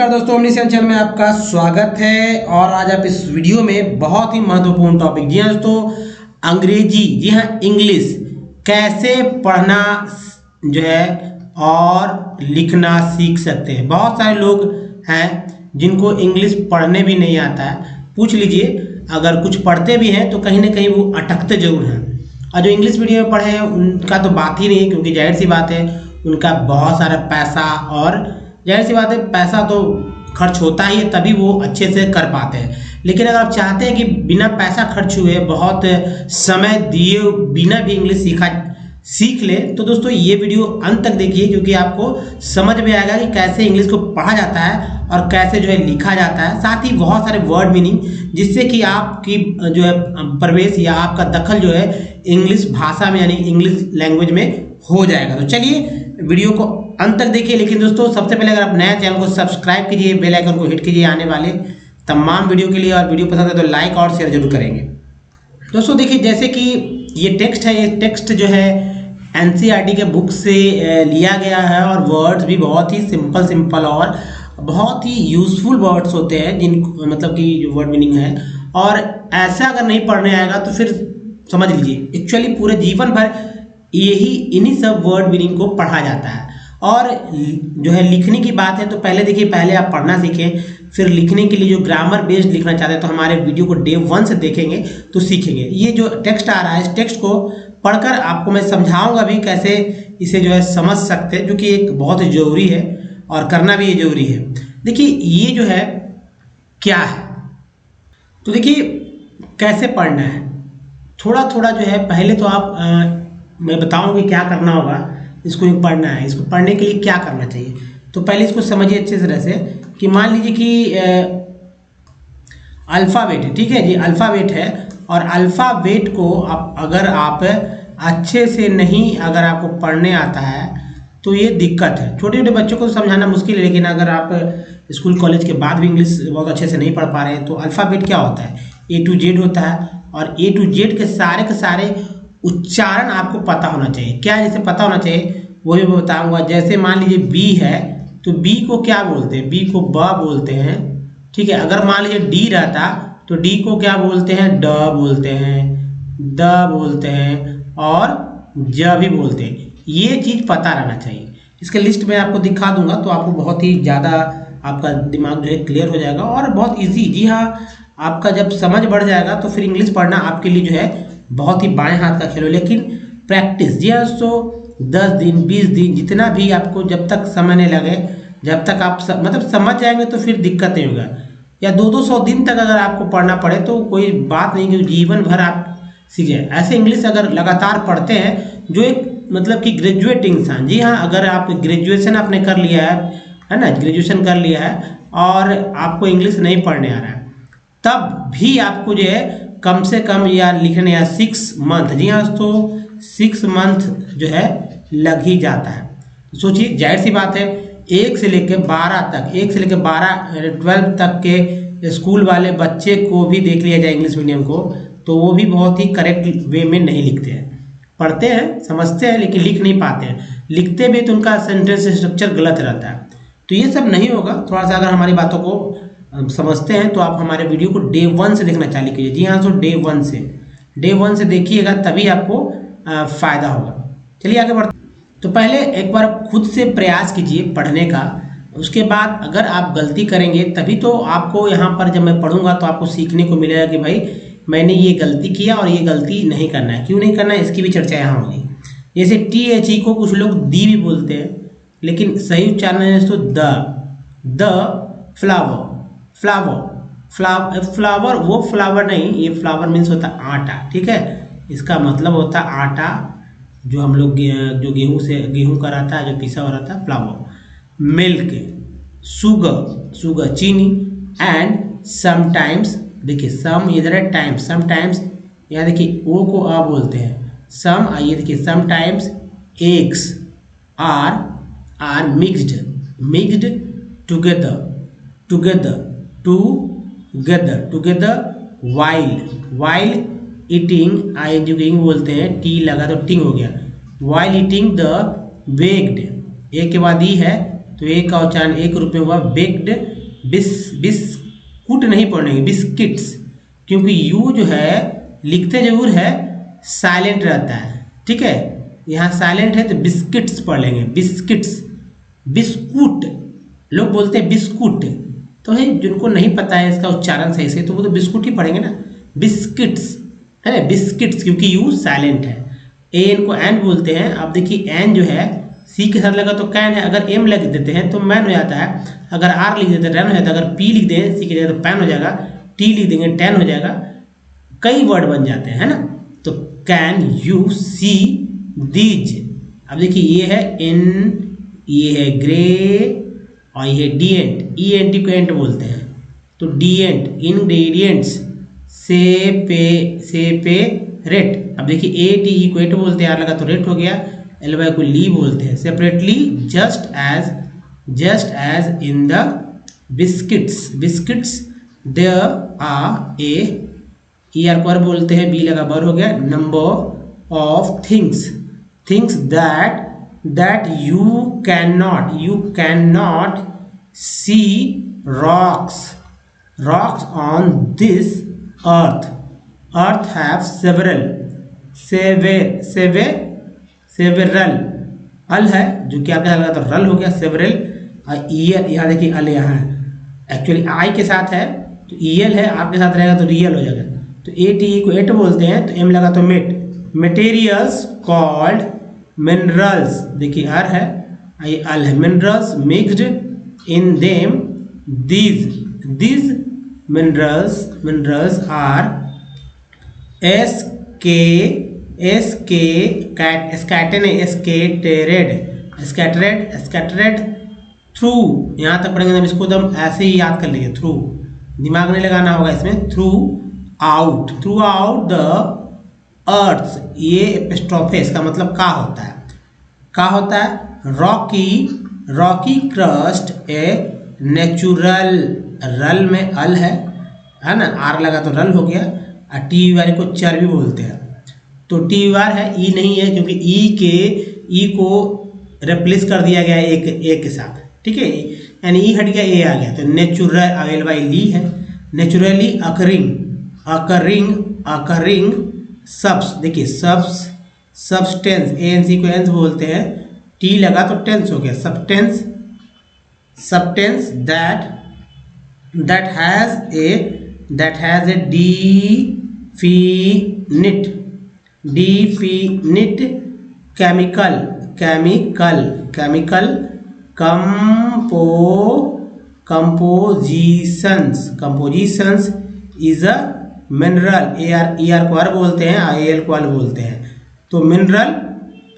दोस्तों, omni channel में आपका स्वागत है। और आज आप इस वीडियो में बहुत ही महत्वपूर्ण टॉपिक, जी हाँ दोस्तों, अंग्रेजी, जी हाँ इंग्लिश कैसे पढ़ना जो है और लिखना सीख सकते हैं। बहुत सारे लोग हैं जिनको इंग्लिश पढ़ने भी नहीं आता है। पूछ लीजिए, अगर कुछ पढ़ते भी हैं तो कहीं ना कहीं वो अटकते जरूर हैं। और जो इंग्लिश मीडियम में पढ़े हैं उनका तो बात ही नहीं है, क्योंकि जाहिर सी बात है उनका बहुत सारा पैसा, और जाहिर सी बात है पैसा तो खर्च होता ही है, तभी वो अच्छे से कर पाते हैं। लेकिन अगर आप चाहते हैं कि बिना पैसा खर्च हुए, बहुत समय दिए बिना भी इंग्लिश सीख ले, तो दोस्तों ये वीडियो अंत तक देखिए, क्योंकि आपको समझ में आएगा कि कैसे इंग्लिश को पढ़ा जाता है और कैसे जो है लिखा जाता है। साथ ही बहुत सारे वर्ड मीनिंग, जिससे कि आपकी जो है प्रवेश या आपका दखल जो है इंग्लिश भाषा में यानी इंग्लिश लैंग्वेज में हो जाएगा। तो चलिए वीडियो को अंत तक देखिए। लेकिन दोस्तों सबसे पहले अगर आप नया चैनल को सब्सक्राइब कीजिए, बेल आइकन को हिट कीजिए आने वाले तमाम वीडियो के लिए। और वीडियो पसंद है तो लाइक और शेयर जरूर करेंगे। दोस्तों देखिए, जैसे कि ये टेक्स्ट है, ये टेक्स्ट जो है एनसीईआरटी के बुक से लिया गया है, और वर्ड्स भी बहुत ही सिंपल और बहुत ही यूजफुल वर्ड्स होते हैं, जिन मतलब कि जो वर्ड मीनिंग है। और ऐसा अगर नहीं पढ़ने आएगा तो फिर समझ लीजिए एक्चुअली पूरे जीवन भर इन्हीं सब वर्ड मीनिंग को पढ़ा जाता है। और जो है लिखने की बात है तो पहले देखिए, पहले आप पढ़ना सीखें, फिर लिखने के लिए जो ग्रामर बेस्ड लिखना चाहते हैं तो हमारे वीडियो को डे 1 से देखेंगे तो सीखेंगे। ये जो टेक्स्ट आ रहा है, इस टेक्स्ट को पढ़कर आपको मैं समझाऊंगा भी कैसे इसे जो है समझ सकते हैं, जो कि एक बहुत ही जरूरी है और करना भी ये जरूरी है। देखिए ये जो है क्या है, तो देखिए कैसे पढ़ना है, थोड़ा थोड़ा जो है पहले तो आप मैं बताऊंगी क्या करना होगा। इसको पढ़ना है, इसको पढ़ने के लिए क्या करना चाहिए, तो पहले इसको समझिए अच्छे तरह से कि मान लीजिए कि अल्फ़ाबेट है, ठीक है जी, अल्फ़ाबेट है। और अल्फ़ाबेट को अगर आप अच्छे से नहीं, अगर आपको पढ़ने आता है तो ये दिक्कत है। छोटे छोटे बच्चों को समझाना मुश्किल है, लेकिन अगर आप स्कूल कॉलेज के बाद भी इंग्लिश बहुत अच्छे से नहीं पढ़ पा रहे हैं तो अल्फ़ाबेट क्या होता है, A to Z होता है। और A to Z के सारे उच्चारण आपको पता होना चाहिए। क्या जैसे पता होना चाहिए वो भी मैं बताऊंगा। जैसे मान लीजिए बी है तो बी को क्या बोलते हैं, बी को ब बोलते हैं, ठीक है। अगर मान लीजिए डी रहता तो डी को क्या बोलते हैं, ड बोलते हैं, द बोलते हैं और ज भी बोलते हैं। ये चीज़ पता रहना चाहिए। इसके लिस्ट में आपको दिखा दूंगा तो आपको बहुत ही ज़्यादा आपका दिमाग जो है क्लियर हो जाएगा और बहुत ईजी। जी हाँ, आपका जब समझ बढ़ जाएगा तो फिर इंग्लिश पढ़ना आपके लिए जो है बहुत ही बाएं हाथ का खेल हो। लेकिन प्रैक्टिस, जी हाँ दोस्तों, 10 दिन 20 दिन जितना भी आपको, जब तक समय नहीं लगे, जब तक आप मतलब समझ जाएंगे तो फिर दिक्कत नहीं होगा। या 200 दिन तक अगर आपको पढ़ना पड़े तो कोई बात नहीं, कि जीवन भर आप सीख जाए। ऐसे इंग्लिश अगर लगातार पढ़ते हैं जो एक मतलब कि ग्रेजुएट इंसान, जी हाँ, अगर आप ग्रेजुएशन आपने कर लिया है ना, ग्रेजुएशन कर लिया है और आपको इंग्लिश नहीं पढ़ने आ रहा है, तब भी आपको जो है कम से कम या लिखने या 6 मंथ, जी हाँ दोस्तों 6 मंथ जो है लग ही जाता है। सोचिए, जाहिर सी बात है 1 से लेकर 12 तक, 1 से लेकर 12 तक के स्कूल वाले बच्चे को भी देख लिया जाए इंग्लिश मीडियम को, तो वो भी बहुत ही करेक्ट वे में नहीं लिखते हैं। पढ़ते हैं, समझते हैं, लेकिन लिख नहीं पाते हैं। लिखते भी तो उनका सेंटेंस स्ट्रक्चर गलत रहता है। तो ये सब नहीं होगा। थोड़ा सा अगर हमारी बातों को समझते हैं तो आप हमारे वीडियो को डे 1 से देखना चालू कीजिए। जी हाँ, तो डे 1 से देखिएगा, तभी आपको फ़ायदा होगा। चलिए आगे बढ़ते। तो पहले एक बार खुद से प्रयास कीजिए पढ़ने का। उसके बाद अगर आप गलती करेंगे तभी तो आपको यहाँ पर जब मैं पढ़ूंगा तो आपको सीखने को मिलेगा कि भाई मैंने ये गलती किया और ये गलती नहीं करना है, क्यों नहीं करना है, इसकी भी चर्चा यहाँ होगी। जैसे THE को कुछ लोग दी भी बोलते हैं, लेकिन सही उच्चारण है तो द फ्लावर वो फ्लावर नहीं, ये फ्लावर मीन्स होता है आटा, ठीक है। इसका मतलब होता है आटा, जो हम लोग जो गेहूं का रहता है, जो पिसा हुआ रहता है, फ्लावर। मिल्क, शुगर चीनी, एंड समटाइम्स, देखिए सम इधर है, टाइम्स, समटाइम्स, यहाँ देखिए ओ को आ बोलते हैं, सम, आइए देखिए sometimes eggs are mixed together while eating, आई जो बोलते हैं, टी लगा तो टिंग हो गया, while eating the baked, एक के बाद ई है तो एक का उच्चारण एक रूप में हुआ बेक्ड। बिस्कुट नहीं पढ़ेंगे, बिस्किट्स, क्योंकि यू जो है लिखते जरूर है, साइलेंट रहता है, ठीक है, यहाँ साइलेंट है तो बिस्किट्स पढ़ लेंगे, बिस्किट्स। बिस्कुट लोग बोलते हैं बिस्कुट, तो है जिनको नहीं पता है इसका उच्चारण सही से तो वो तो बिस्कुट ही पढ़ेंगे ना, बिस्किट्स है ना, बिस्किट्स, क्योंकि यू साइलेंट है। एन को एन बोलते हैं। अब देखिए एन जो है सी के साथ लगा तो कैन है, अगर एम लिख देते हैं तो मैन हो जाता है, अगर आर लिख देते हैं रन हो जाता है, अगर पी लिख दें सी की जगह तो पैन हो जाएगा, टी लिख देंगे टेन हो जाएगा, कई वर्ड बन जाते हैं, है ना। तो कैन यू सी दीज। अब देखिए ये है इन, ये है ग्रे और ये है डीएंट, ई एन टी को एंट बोलते हैं, तो डीएंट इंग्रेडिएंट्स, सेपेरेट। अब देखिए ए टी ई को एट बोलते हैं, आर लगा तो रेट हो गया, एल वाई को ली बोलते हैं, separately just as in the biscuits there are a, ई आर को बोलते हैं, बी लगा बर हो गया, number of things that you can not see, rocks on this earth have several, अल है जो कि आपका लगा तो रल हो गया, सेवरल। ईयर यहाँ देखिए अल यहाँ है, एक्चुअली आई के साथ है तो ईएल है, आपके साथ रहेगा तो रियल हो जाएगा, तो ए टी को एट बोलते हैं, तो एम लगा तो मटेरियल्स कॉल्ड मिनरल्स, देखिए आर है ये अल है, minerals mixed in them these minerals are scattered through, यहाँ तक पढ़ेंगे हम इसको एकदम ऐसे ही याद कर लीजिए, थ्रू, दिमाग नहीं लगाना होगा इसमें, थ्रू आउट द अर्थ, ये एपिस्ट्रोफे का मतलब का होता है, रॉकी क्रस्ट ए नेचुरल, रल में अल है ना, आर लगा तो रल हो गया, और टी वाले को चर्बी बोलते हैं, तो टी वार है, ई नहीं है क्योंकि ई को रिप्लेस कर दिया गया एक के साथ, ठीक है, यानी ई हट गया, ए आ गया, तो नेचुरल अवेल बाई ली है, नेचुरली अकरिंग सब्स, देखिए सब्सटेंस, ए एन सी को एंस बोलते हैं, टी लगा तो टेंस हो गया, substance that has a definite chemical compositions is a mineral, AR को आर बोलते हैं, AL को अल बोलते हैं, तो मिनरल।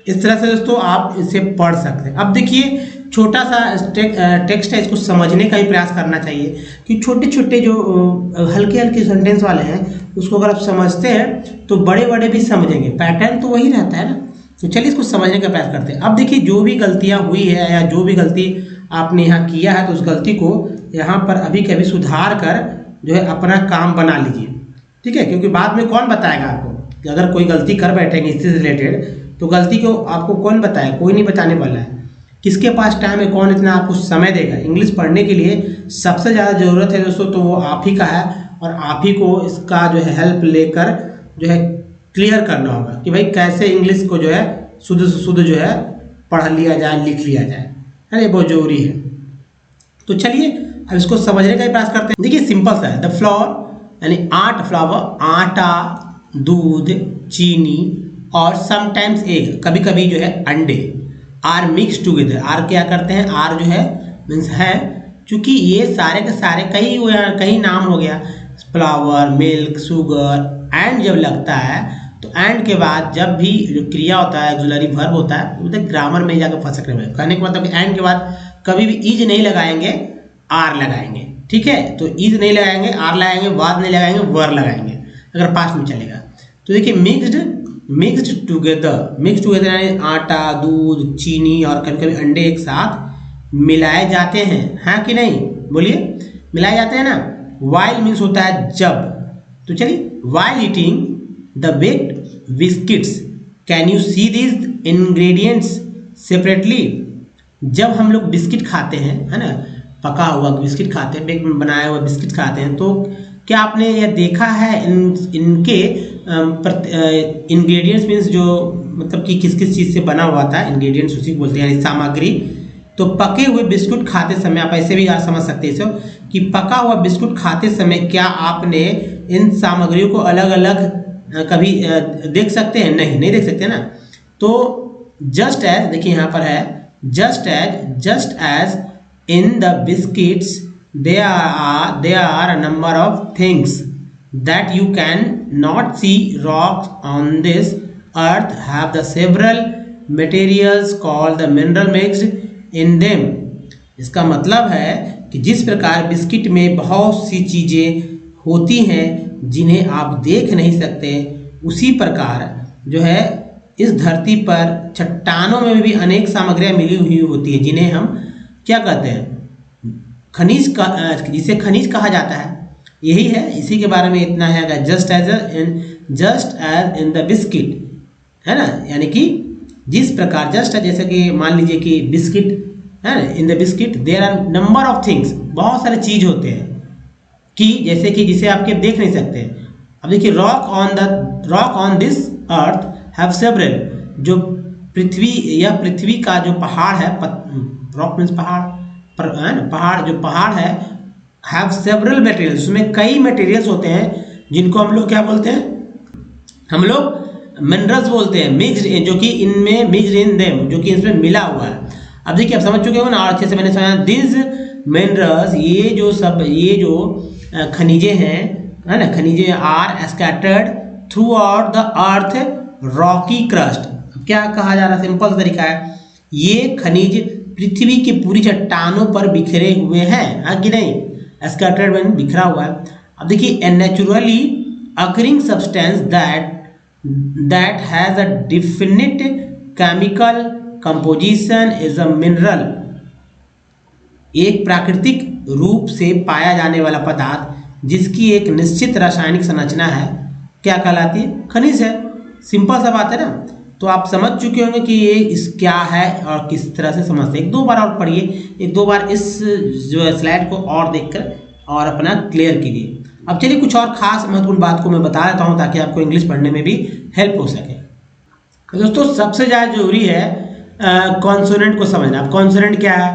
इस तरह से दोस्तों आप इसे पढ़ सकते हैं। अब देखिए छोटा सा टेक्स्ट है, इसको समझने का भी प्रयास करना चाहिए कि छोटे छोटे जो हल्के सेंटेंस वाले हैं उसको अगर आप समझते हैं तो बड़े बड़े भी समझेंगे, पैटर्न तो वही रहता है ना। तो चलिए इसको समझने का प्रयास करते हैं। अब देखिए जो भी गलतियां हुई है या जो भी गलती आपने यहाँ किया है तो उस गलती को यहाँ पर अभी कभी सुधार कर जो है अपना काम बना लीजिए, ठीक है, क्योंकि बाद में कौन बताएगा आपको कि अगर कोई गलती कर बैठेंगे इससे रिलेटेड तो गलती को आपको कौन बताए, कोई नहीं बताने वाला है। किसके पास टाइम है, कौन इतना आपको समय देगा। इंग्लिश पढ़ने के लिए सबसे ज़्यादा ज़रूरत है दोस्तों तो वो आप ही का है, और आप ही को इसका जो है हेल्प लेकर जो है क्लियर करना होगा कि भाई कैसे इंग्लिश को जो है शुद्ध से शुद्ध जो है पढ़ लिया जाए, लिख लिया जाए, है ना, ये बहुत जरूरी है। तो चलिए अब इसको समझने का प्रयास करते हैं। देखिए सिंपल सा है, द फ्लोर यानी फ्लावर, आटा, दूध, चीनी और समटाइम्स एग, कभी कभी जो है अंडे, आर मिक्स टुगेदर। आर क्या करते हैं, आर जो है मीन्स है, चूंकि ये सारे के सारे कई नाम हो गया, फ्लावर, मिल्क, शुगर, एंड जब लगता है तो एंड के बाद जब भी जो क्रिया होता है ऑक्सिलरी वर्ब होता है तो ग्रामर में जाकर फंस सकते हैं। कहने का मतलब एंड के बाद कभी भी इज नहीं लगाएंगे, आर लगाएंगे, ठीक है। तो इज नहीं लगाएंगे, आर लगाएंगे, वाज नहीं लगाएंगे, वर लगाएंगे अगर पास्ट में चलेगा। तो देखिए मिक्स्ड टुगेदर यानी आटा, दूध, चीनी और कभी कभी अंडे एक साथ मिलाए जाते हैं, हाँ कि नहीं, बोलिए, मिलाए जाते हैं ना। वाइल मीन्स होता है जब। तो चलिए, while eating the baked biscuits can you see these ingredients separately. जब हम लोग बिस्किट खाते हैं, है ना, पका हुआ बिस्किट खाते हैं, बेक में बनाया हुआ बिस्किट खाते हैं, तो क्या आपने यह देखा है इनके इंग्रेडिएंट्स मीन्स जो मतलब कि किस किस चीज़ से बना हुआ था, इंग्रेडिएंट्स उसी को बोलते हैं, यानी सामग्री। तो पके हुए बिस्कुट खाते समय आप ऐसे भी आप समझ सकते हैं इसे कि पका हुआ बिस्कुट खाते समय क्या आपने इन सामग्रियों को अलग अलग कभी देख सकते हैं? नहीं देख सकते ना। तो जस्ट एज, देखिए यहाँ पर है, just as in the biscuits there are a number of things that you can not see. Rocks on this earth have the several materials called the mineral mixed in them. इसका मतलब है कि जिस प्रकार बिस्किट में बहुत सी चीज़ें होती हैं जिन्हें आप देख नहीं सकते, उसी प्रकार जो है इस धरती पर चट्टानों में भी अनेक सामग्रियाँ मिली हुई होती है जिन्हें हम क्या कहते हैं? खनिज का, जिसे खनिज कहा जाता है। यही है, इसी के बारे में इतना है। Just as in the biscuit, है ना, यानी कि जिस प्रकार जस्ट जैसे कि मान लीजिए कि बिस्किट है ना, in the biscuit there are number of things, बहुत सारे चीज होते हैं कि जैसे कि जिसे आपके देख नहीं सकते। अब देखिए rock on this earth have several, जो पृथ्वी का जो पहाड़ है, रॉक मीन्स पहाड़ है, हैव सेवरल मटेरियल्स, उसमें कई मटेरियल्स होते हैं जिनको हम लोग क्या बोलते हैं? हम लोग मिनरल्स बोलते हैं, मिक्स्ड, जो कि इनमें मिक्स्ड इन देम, जो कि इसमें मिला हुआ है। अब देखिए आप समझ चुके हो ना, और अच्छे से मैंने समझा। दिस मिनरल्स, ये जो खनिजें हैं, है ना, खनिजें are scattered throughout the earth rocky crust. क्या कहा जा रहा है? सिंपल तरीका है, ये खनिज पृथ्वी की पूरी चट्टानों पर बिखरे हुए हैं, हाँ कि नहीं? स्कैटर्ड मीन बिखरा हुआ है। अब देखिए a naturally occurring substance that has a definite chemical composition is a mineral. एक प्राकृतिक रूप से पाया जाने वाला पदार्थ जिसकी एक निश्चित रासायनिक संरचना है, क्या कहलाती है? खनिज है। सिंपल सा बात है ना। तो आप समझ चुके होंगे कि ये इस क्या है और किस तरह से समझते हैं। एक दो बार और पढ़िए, एक दो बार इस जो स्लाइड को और देखकर और अपना क्लियर कीजिए। अब चलिए कुछ और खास महत्वपूर्ण बात को मैं बता देता हूँ ताकि आपको इंग्लिश पढ़ने में भी हेल्प हो सके। तो दोस्तों सबसे ज़्यादा जरूरी है कॉन्सोनेंट को समझना। अब कॉन्सोनेंट क्या है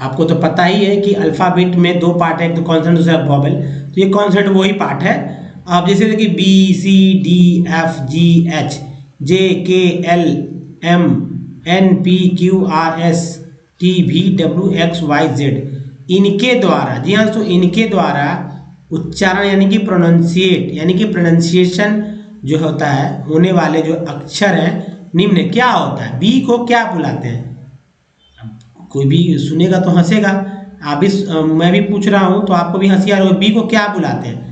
आपको तो पता ही है कि अल्फ़ाबेट में दो पार्ट है, एक तो कॉन्सोनेंट दूसरा वोवेल। तो ये कॉन्सोनेंट वही पार्ट है। आप जैसे देखिए B C D F G H J K L M N P Q R S T V W X Y Z, इनके द्वारा, जी हाँ दोस्तों, इनके द्वारा उच्चारण यानी कि प्रोनाउंसिएट यानी कि प्रोनाउंसिएशन जो होता है, होने वाले जो अक्षर हैं निम्न क्या होता है? बी को क्या बुलाते हैं? कोई भी सुनेगा तो हंसेगा। आप भी, मैं भी पूछ रहा हूँ तो आपको भी हंसी आ रही है। बी को क्या बुलाते हैं?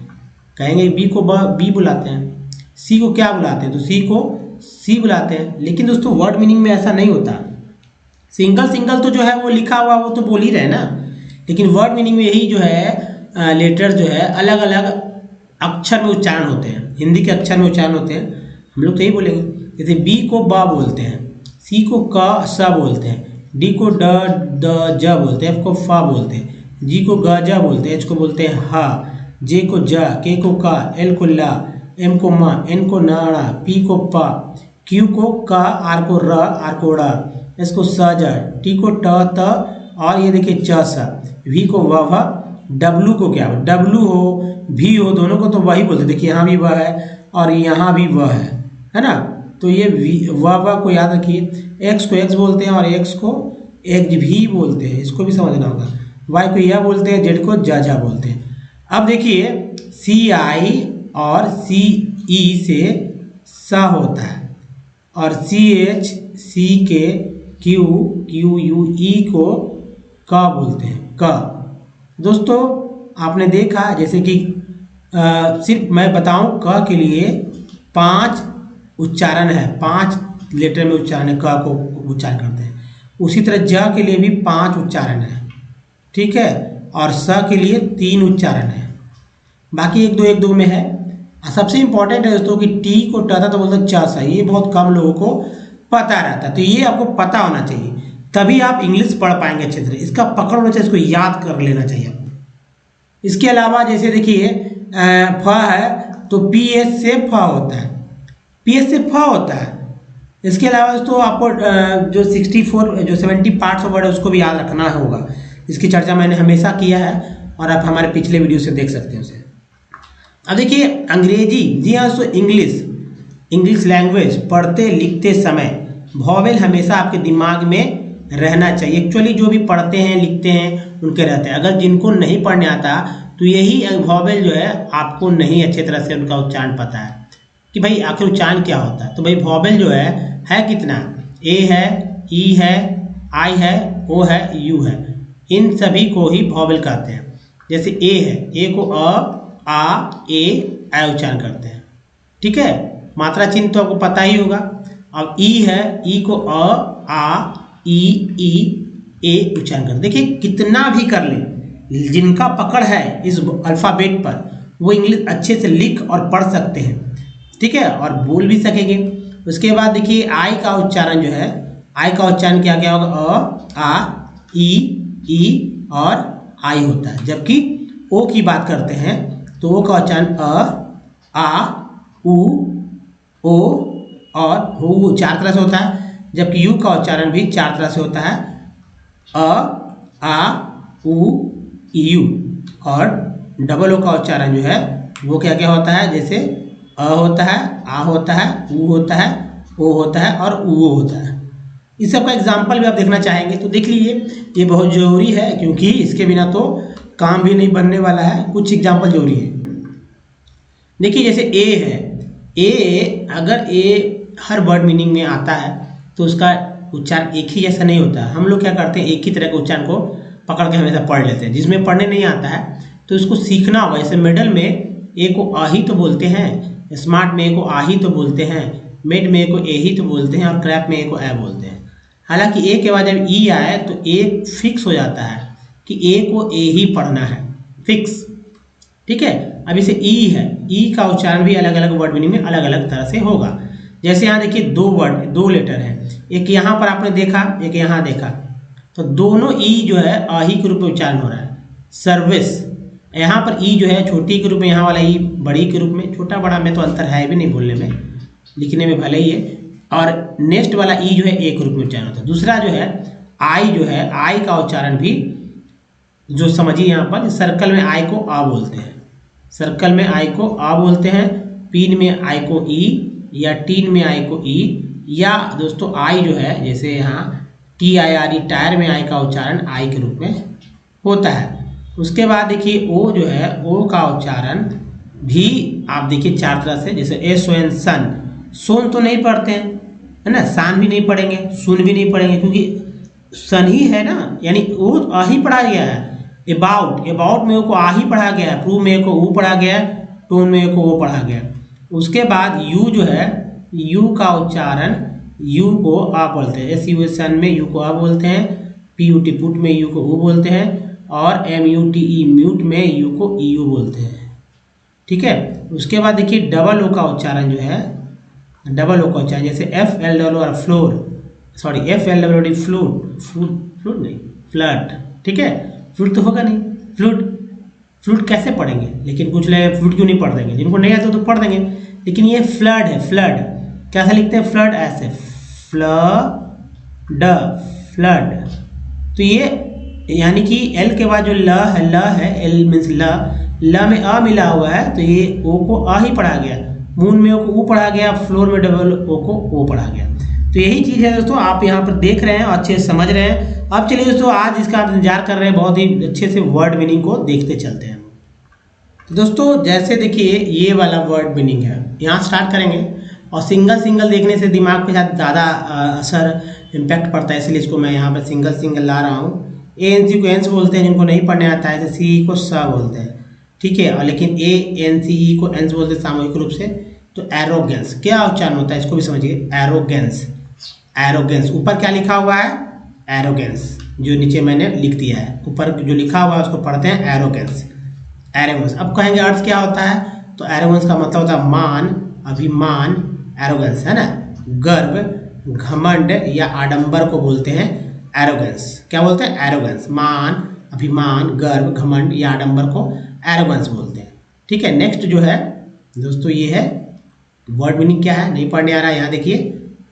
कहेंगे बी को बी बुलाते हैं। सी को क्या बुलाते हैं? तो सी को सी बुलाते हैं। लेकिन दोस्तों वर्ड मीनिंग में ऐसा नहीं होता। सिंगल तो जो है वो लिखा हुआ वो तो बोल ही रहे ना, लेकिन वर्ड मीनिंग में यही जो है लेटर जो है अलग अलग अक्षर में उच्चारण होते हैं, हिंदी के अक्षर में उच्चारण होते हैं। हम लोग तो यही बोलेंगे, जैसे बी को ब बोलते हैं, सी को क स बोलते हैं, डी को ड द ज बोलते हैं, एफ को फ बोलते हैं, जी को ग ज बोलते हैं, एच को बोलते हैं ह, जे को ज, के को क, एल को ल, एम को म, एन को न, पी को प, क्यू को क, आर को र, आर को ड़, एस को स ज, टी को ट त, और ये देखिए च स, वी को व भ, डब्लू को क्या, डब्लू हो भी हो दोनों को तो वही बोलते हैं। देखिए यहाँ भी वह है और यहाँ भी वह है ना। तो ये व को याद रखिए। एक्स को एक्स बोलते हैं और एक्स को एक्स भी बोलते हैं, इसको भी समझना होगा। वाई को यह बोलते हैं, जेड को जा बोलते हैं। अब देखिए सी आई और सी ई से स होता है, और सी एच सी के क्यू क्यू यू ई को क बोलते हैं, क। दोस्तों आपने देखा जैसे कि सिर्फ मैं बताऊं क के लिए 5 उच्चारण है, 5 लेटर में उच्चारण है, क को उच्चारण करते हैं। उसी तरह ज के लिए भी 5 उच्चारण है, ठीक है, और स के लिए 3 उच्चारण है, बाकी एक दो में है। सबसे इंपॉर्टेंट है दोस्तों कि टी को ट था तो बोलते च सा, ये बहुत कम लोगों को पता रहता है, तो ये आपको पता होना चाहिए तभी आप इंग्लिश पढ़ पाएंगे अच्छे तरह। इसका पकड़ होना चाहिए, इसको याद कर लेना चाहिए आपको। इसके अलावा जैसे देखिए फ है तो पी एस से फ होता है, पी एस से फ होता है। इसके अलावा दोस्तों आपको जो 70 पार्ट्स ऑफ वर्ड है उसको भी याद रखना होगा। इसकी चर्चा मैंने हमेशा किया है और आप हमारे पिछले वीडियो से देख सकते हैं उसे। अब देखिए अंग्रेजी, जी हाँ दोस्तों, इंग्लिश लैंग्वेज पढ़ते लिखते समय वॉवेल हमेशा आपके दिमाग में रहना चाहिए। एक्चुअली जो भी पढ़ते हैं लिखते हैं उनके रहते हैं। अगर जिनको नहीं पढ़ने आता तो यही वॉवेल जो है आपको नहीं अच्छे तरह से उनका उच्चारण पता है कि भाई आखिर उच्चारण क्या होता है। तो भाई वॉवेल जो है कितना, ए है, ई है, आई है, ओ है, यू है, इन सभी को ही वॉवेल कहते हैं। जैसे ए है, ए को अ, आ, ए, ऐ उच्चारण करते हैं, ठीक है। मात्रा चिन्ह तो आपको पता ही होगा। अब ई है, ई को अ, आ, ई, ए उच्चारण करते। देखिए कितना भी कर ले, जिनका पकड़ है इस अल्फ़ाबेट पर वो इंग्लिश अच्छे से लिख और पढ़ सकते हैं, ठीक है, और बोल भी सकेंगे। उसके बाद देखिए आई का उच्चारण जो है, आई का उच्चारण क्या क्या होगा, अ, आ, ई और आई होता है। जबकि ओ की बात करते हैं तो ओ का उच्चारण अ, आ, उ, ओ और हु 4 तरह से होता है। जबकि यू का उच्चारण भी 4 तरह से होता है, अ, आ, उ, यू। और डबल ओ का उच्चारण जो है वो क्या क्या होता है, जैसे अ होता है, आ होता है, उ होता है, ओ होता है और उ होता है। इस सब का एग्जाम्पल भी आप देखना चाहेंगे तो देख लीजिए, ये बहुत ज़रूरी है क्योंकि इसके बिना तो काम भी नहीं बनने वाला है। कुछ एग्जाम्पल जरूरी है। देखिए जैसे ए है, ए अगर ए हर वर्ड मीनिंग में आता है तो उसका उच्चारण एक ही जैसा नहीं होता है। हम लोग क्या करते हैं, एक ही तरह के उच्चारण को पकड़ के हमेशा पढ़ लेते हैं। जिसमें पढ़ने नहीं आता है तो इसको सीखना होगा। जैसे मिडल में ए को आ ही तो बोलते हैं, स्मार्ट में ए को आ ही तो बोलते हैं, मिड में ए को ए ही तो बोलते हैं और क्रैप में ए को ए बोलते हैं। हालांकि ए के बाद जब ई आए तो ए फिक्स हो जाता है कि ए को ए ही पढ़ना है, फिक्स, ठीक है। अब इसे ई है, ई का उच्चारण भी अलग अलग वर्ड मीनिंग में अलग अलग तरह से होगा। जैसे यहाँ देखिए 2 लेटर हैं, एक यहाँ पर आपने देखा, एक यहाँ देखा, तो दोनों ई जो है आ ही के रूप में उच्चारण हो रहा है। सर्विस, यहाँ पर ई जो है छोटी के रूप में, यहाँ वाला ई बड़ी के रूप में। छोटा बड़ा में तो अंतर है भी नहीं, बोलने में लिखने में भले ही है। और नेक्स्ट वाला ई जो है ए के रूप में उच्चारण होता है। दूसरा जो है आई, जो है आई का उच्चारण भी जो समझिए, यहाँ पर सर्कल में आई को आ बोलते हैं, सर्कल में आई को आ बोलते हैं, पिन में आई को ई या टीन में आई को ई, या दोस्तों आई जो है जैसे यहाँ TIRE टायर में आई का उच्चारण आई के रूप में होता है। उसके बाद देखिए ओ जो है, ओ का उच्चारण भी आप देखिए 4 तरह से, जैसे SON सन, सोन तो नहीं पढ़ते हैं, है ना, सान भी नहीं पढ़ेंगे, सुन भी नहीं पढ़ेंगे क्योंकि सन ही है ना, यानी ओ आ ही पढ़ा गया है। अबाउट में ओ को आ ही पढ़ा गया है, प्रूव में ए को ऊ पढ़ा गया है, टोन में ए को ओ पढ़ा गया। उसके बाद यू जो है, यू का उच्चारण यू को आ बोलते हैं। SUN सन में यू को आ बोलते हैं, PUT पुट में यू को ऊ बोलते हैं और MUTE म्यूट में यू को EU बोलते हैं, ठीक है। उसके बाद देखिए डबल ओ का उच्चारण जो है, डबल ओ का उच्चारण जैसे FLWR और फ्लोर, सॉरी FLWD फ्लूट नहीं, फ्लड, ठीक है। फ्लूट तो होगा नहीं, फ्लूट कैसे पढ़ेंगे, लेकिन कुछ लोग फ्लूट क्यों नहीं पढ़ देंगे, जिनको नहीं आता तो पढ़ देंगे। लेकिन ये फ्लड है, फ्लड कैसे लिखते हैं, फ्लड ऐसे, फ्लड। तो ये यानी कि एल के बाद जो ल है, एल मीन्स ल में अ मिला हुआ है तो ये ओ को आ ही पढ़ा गया, मून में ओ को ऊ पढ़ा गया, फ्लोर में डबल ओ को ओ पढ़ा गया। तो यही चीज़ है दोस्तों, आप यहाँ पर देख रहे हैं और अच्छे से समझ रहे हैं। अब चलिए दोस्तों, आज इसका आप इंतजार कर रहे हैं, बहुत ही अच्छे से वर्ड मीनिंग को देखते चलते हैं। तो दोस्तों जैसे देखिए ये वाला वर्ड मीनिंग है, यहाँ स्टार्ट करेंगे और सिंगल देखने से दिमाग पे ज़्यादा असर इम्पैक्ट पड़ता है, इसलिए इसको मैं यहाँ पर सिंगल ला रहा हूँ। ANC को एंस बोलते हैं, जिनको नहीं पढ़ने आता है, जैसे CE को स बोलते हैं, ठीक है। और लेकिन ANCE को एंस बोलते हैं सामूहिक रूप से। तो एरोगेंस क्या उच्चारण होता है, इसको भी समझिए। एरोगेंस, ऊपर क्या लिखा हुआ है, एरोगेंस, जो नीचे मैंने लिख दिया है, ऊपर जो लिखा हुआ है उसको पढ़ते हैं एरोगेंस। अब कहेंगे अर्थ क्या होता है, तो एरोगेंस का मतलब होता है मान, अभिमान, एरोगेंस है ना, गर्व, घमंड या आडंबर को बोलते हैं एरोगेंस। क्या बोलते हैं? एरोगेंस। मान, अभिमान, गर्व, घमंड या आडंबर को एरोगेंस बोलते हैं। ठीक है। नेक्स्ट जो है दोस्तों ये है वर्ड मीनिंग क्या है, नहीं पढ़ने आ रहा है, यहाँ देखिए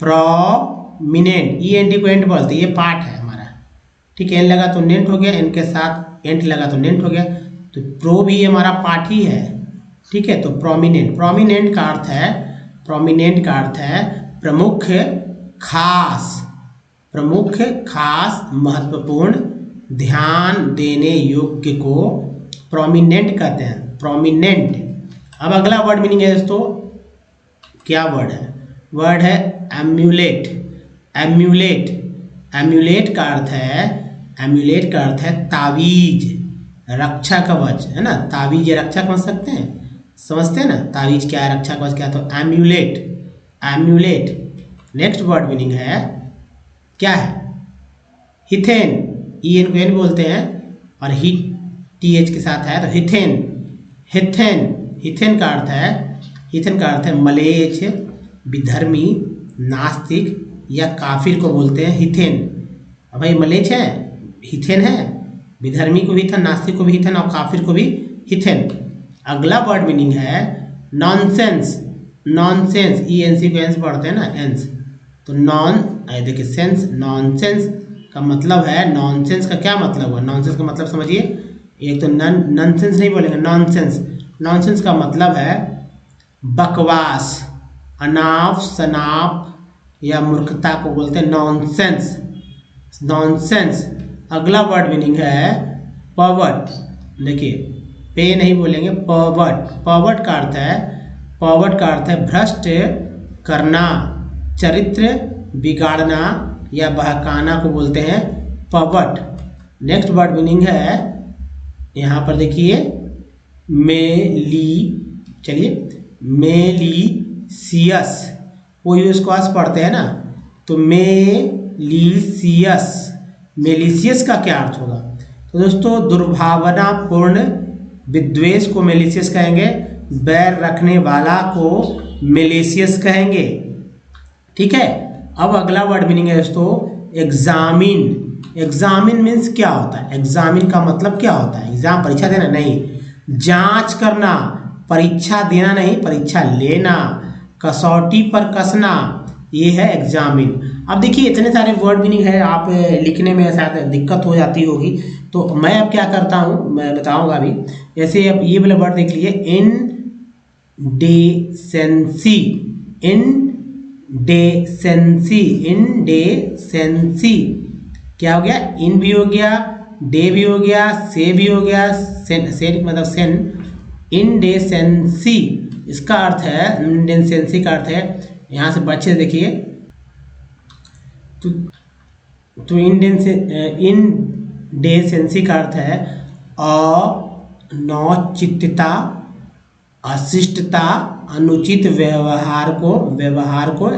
प्रोमिनेंट, ई एन टी को एंट बोलते हैं, ये पार्ट है हमारा। ठीक है। एन लगा तो नेंट हो गया, एन के साथ एंट लगा तो नेंट हो गया, तो प्रो भी हमारा पार्ट ही है। ठीक है। तो प्रोमिनेंट, प्रोमिनेंट का अर्थ है, प्रोमिनेंट का अर्थ है प्रमुख, खास, प्रमुख, खास, महत्वपूर्ण, ध्यान देने योग्य को प्रोमिनेंट कहते हैं, प्रोमिनेंट। अब अगला वर्ड मीनिंग है दोस्तों, क्या वर्ड है? वर्ड है एम्यूलेट। एम्यूलेट, एम्यूलेट का अर्थ है, एम्यूलेट का अर्थ है तावीज, रक्षा कवच, है ना। तावीज रक्षा समझ सकते हैं, समझते हैं ना तावीज क्या है, रक्षा कवच क्या है, तो emulate, emulate. Next word meaning है क्या है? हिथेन, ई एन को एन बोलते हैं और ही टी एच के साथ है तो हिथेन, हिथेन, हिथेन का अर्थ है, हिथेन का अर्थ है मलेच्छ, विधर्मी, नास्तिक या काफिर को बोलते हैं हिथेन। अब भाई मलेच्छ है, हिथेन है, विधर्मी को भी हिथेन, नास्तिक को भी हिथेन और काफिर को भी हिथेन। अगला वर्ड मीनिंग है nonsense. Nonsense, E N C को एंस पढ़ते हैं ना, एंस, तो नॉन, देखिए सेंस, नॉनसेंस का मतलब है, नॉनसेंस का क्या मतलब है? नॉनसेंस का मतलब समझिए, एक तो नॉनसेंस नहीं बोलेंगे, नॉनसेंस। नॉनसेंस का मतलब है बकवास, अनाप शनाप या मूर्खता को बोलते हैं नॉनसेंस, नॉनसेंस। अगला वर्ड मीनिंग है पर्वर्ट। देखिए पे नहीं बोलेंगे, पर्वर्ट। पर्वर्ट का अर्थ है, पर्वर्ट का अर्थ है भ्रष्ट करना, चरित्र बिगाड़ना या बहकाना को बोलते हैं पर्वर्ट। नेक्स्ट वर्ड मीनिंग है यहाँ पर देखिए मेली, चलिए मेलिसियस, वो यूस्कॉस पढ़ते हैं ना, तो मेलिसियस, मेलिसियस का क्या अर्थ होगा? तो दोस्तों दुर्भावनापूर्ण, विद्वेष को मेलिसियस कहेंगे, बैर रखने वाला को मेलिसियस कहेंगे। ठीक है। अब अगला वर्ड मीनिंग है दोस्तों एग्जामिन। एग्जामिन मीन्स क्या होता है? एग्जामिन का मतलब क्या होता है? एग्जाम, परीक्षा देना नहीं, जांच करना, परीक्षा देना नहीं, परीक्षा लेना, कसौटी पर कसना, ये है एग्जामिन। अब देखिए इतने सारे वर्ड मीनिंग है, आप लिखने में शायद दिक्कत हो जाती होगी, तो मैं अब क्या करता हूँ, मैं बताऊंगा अभी। जैसे अब ये वाला वर्ड देख लीजिए, इंडेसेंसी, इंडेसेंसी, इंडेसेंसी क्या हो गया? इन भी हो गया, डे भी हो गया, से भी हो गया, सेन मतलब सेन। इंडेसेंसी इसका अर्थ है, इंडेसेंसी का अर्थ है, यहाँ से बच्चे देखिए, तो इंडेसेंसी का अर्थ है अनौचित्यता, अशिष्टता, अनुचित व्यवहार को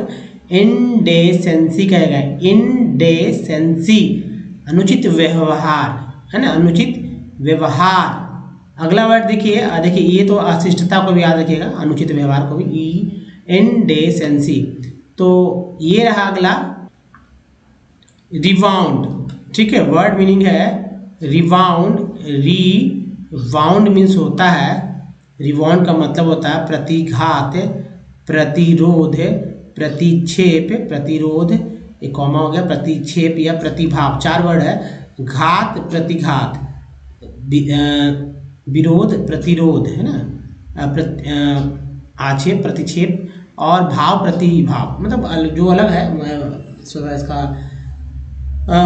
इंडेसेंसी कहेगा। इंडेसेंसी अनुचित व्यवहार, है ना, अनुचित व्यवहार। अगला वर्ड देखिए, देखिए ये तो अशिष्टता को भी याद रखिएगा, अनुचित व्यवहार को भी, इंडेसेंसी। तो ये रहा अगला रिवाउंड। ठीक है। वर्ड मीनिंग है रिवाउंड। रिवाउंड मीन्स होता है, रिवाउंड का मतलब होता है प्रतिघात, प्रतिरोध, प्रतिक्षेप, प्रतिरोध, एक कॉमा हो गया, प्रतिक्षेप या प्रतिभाव, चार वर्ड है। घात, प्रतिघात, विरोध, प्रतिरोध, है ना, आक्षेप, प्रतिक्षेप, और भाव, प्रतिभाव, मतलब जो अलग है, मैं इसका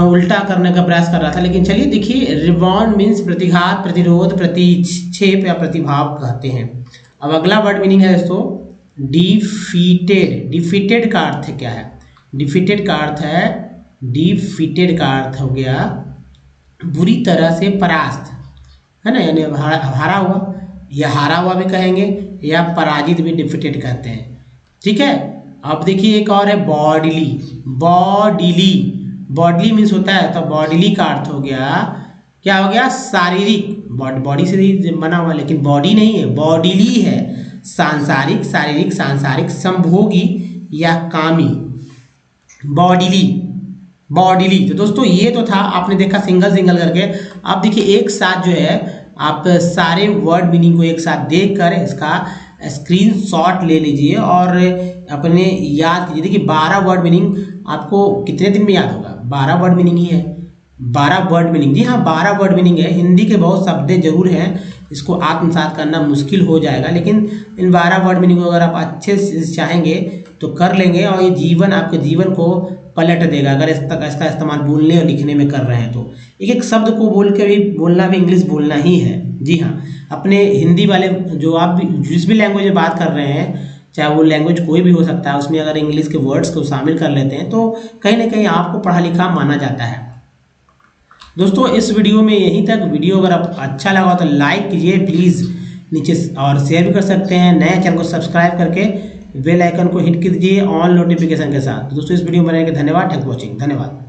उल्टा करने का प्रयास कर रहा था, लेकिन चलिए देखिए, रिवाउंड मीन्स प्रतिघात, प्रतिरोध, प्रतिक्षेप या प्रतिभाव कहते हैं। अब अगला वर्ड मीनिंग है दोस्तों डिफीटेड। डिफीटेड का अर्थ क्या है? डिफीटेड का अर्थ है, डिफीटेड का अर्थ हो गया बुरी तरह से परास्त, है ना, यानी हारा हुआ, या हारा हुआ भी कहेंगे, या पराजित भी डिफीटेड कहते हैं। ठीक है। अब देखिए एक और है बॉडीली। बॉडीली, बॉडीली मीन्स होता है, तो बॉडीली का अर्थ हो गया, क्या हो गया? शारीरिक, बॉडी से बना हुआ, लेकिन बॉडी नहीं है, बॉडीली है, सांसारिक, शारीरिक, सांसारिक, संभोगी या कामी। Bodily, bodily. तो दोस्तों ये तो था, आपने देखा सिंगल सिंगल करके। अब देखिए एक साथ जो है आप सारे वर्ड मीनिंग को एक साथ देख कर इसका स्क्रीनशॉट ले लीजिए और अपने याद कीजिए। देखिए 12 वर्ड मीनिंग आपको कितने दिन में याद होगा? 12 वर्ड मीनिंग ही है, 12 वर्ड मीनिंग। जी हाँ 12 वर्ड मीनिंग है। हिंदी के बहुत शब्द जरूर हैं, इसको आत्मसात करना मुश्किल हो जाएगा, लेकिन इन 12 वर्ड मीनिंग को अगर आप अच्छे से चाहेंगे तो कर लेंगे और ये जीवन, आपके जीवन को पलट देगा अगर इसका इस्तेमाल बोलने और लिखने में कर रहे हैं तो। एक एक शब्द को बोल के भी बोलना भी इंग्लिश बोलना ही है। जी हाँ, अपने हिंदी वाले जो आप भी जिस भी लैंग्वेज में बात कर रहे हैं, चाहे वो लैंग्वेज कोई भी हो सकता है, उसमें अगर इंग्लिश के वर्ड्स को शामिल कर लेते हैं तो कहीं ना कहीं आपको पढ़ा लिखा माना जाता है। दोस्तों इस वीडियो में यहीं तक। वीडियो अगर आप अच्छा लगा तो लाइक कीजिए प्लीज़ नीचे, और शेयर भी कर सकते हैं। नए चैनल को सब्सक्राइब करके बेल आइकन को हिट कर दीजिए ऑन नोटिफिकेशन के साथ। तो दोस्तों इस वीडियो में बनाने के धन्यवाद। थैंक वॉचिंग, धन्यवाद।